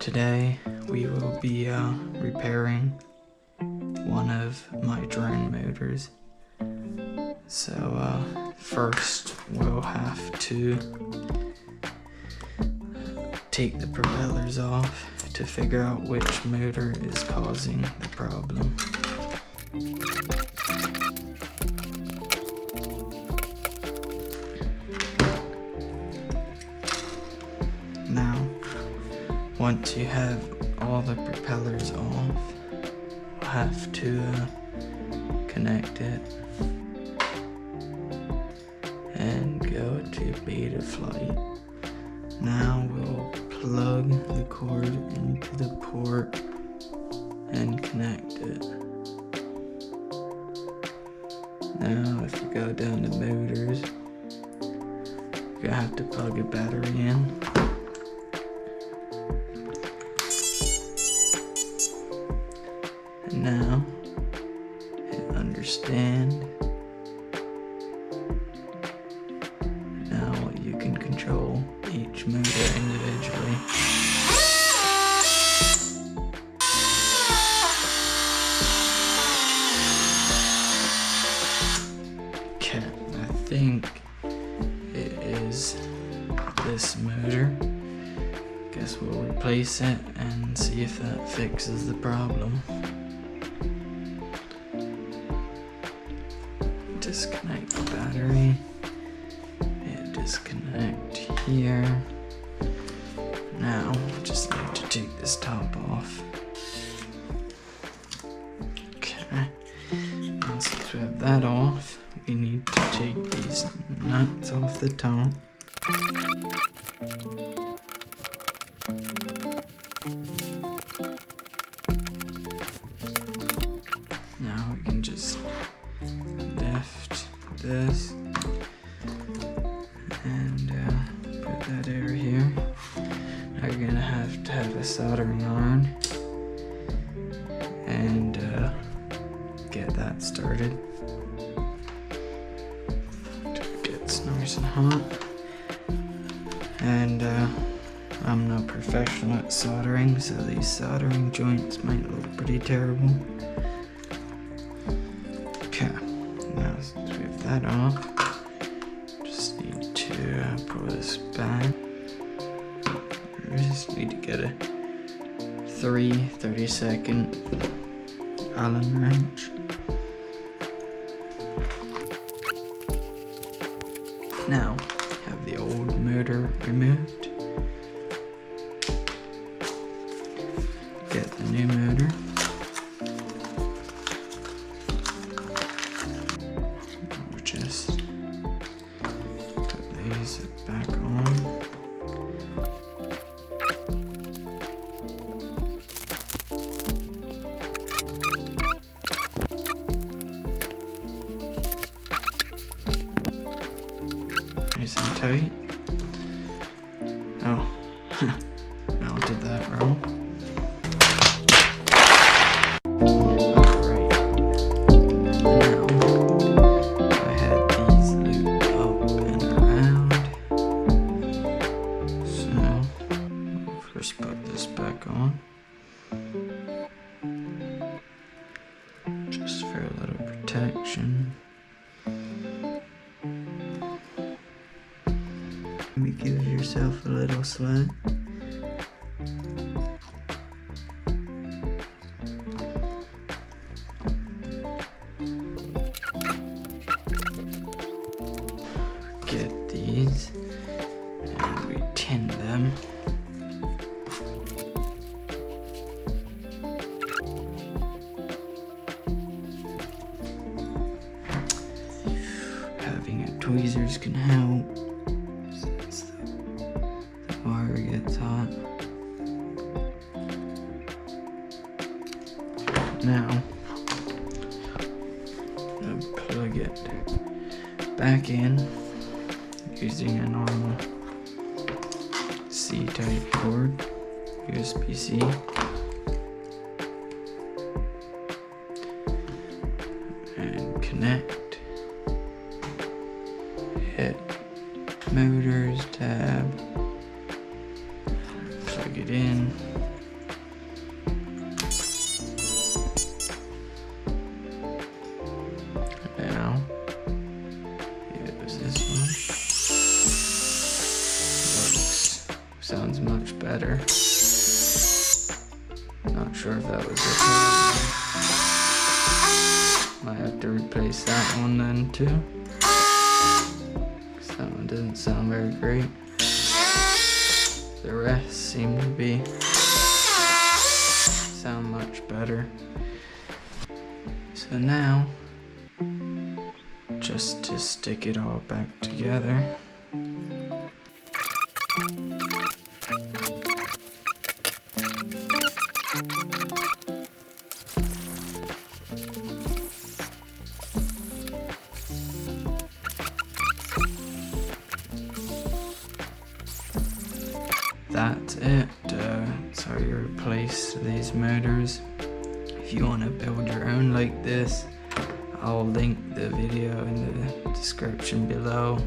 Today we will be repairing one of my drone motors. So first we'll have to take the propellers off to figure out which motor is causing the problem. Now, once you have all the propellers off, we'll have to connect it and go to beta flight. Now we'll plug the cord into the port and connect it. Now if you go down to motors, you have to plug a battery in. And now hit understand. Now you can control each motor individually. Okay, I think it is this motor. Guess we'll replace it and see if that fixes the problem. Disconnect the battery. Disconnect here. Now, just need to take this top off. Okay. Now, since we have that off, we need to take these nuts off the top. Now we can just lift this and put that over here. Now you're gonna have to have a soldering iron and get that started. It gets nice and hot. And I'm no professional at soldering, so these soldering joints might look pretty terrible. Okay, now since we have that off, just need to pull this back. We just need to get a 30-second Allen wrench. Now, have the old motor removed. Get the new motor. We'll just put these back on. Nice and tight. Oh, no, I did that wrong. Alright. Now, I had these looped up and around. So, we'll first put this back on. Just for a little protection. Maybe give yourself a little slack. Get these and retin them. Having a tweezers can help. The wire gets hot. Now, I'll plug it back in using a normal C-type cord, USB-C. And connect. Hit motors tab. Plug it in. sounds much better. Not sure if that was it. Might have to replace that one then too. 'Cause that one doesn't sound very great. The rest seem to sound much better. So now, just to stick it all back together, that's it. That's how you replace these motors. If you want to build your own like this, I'll link the video in the description below.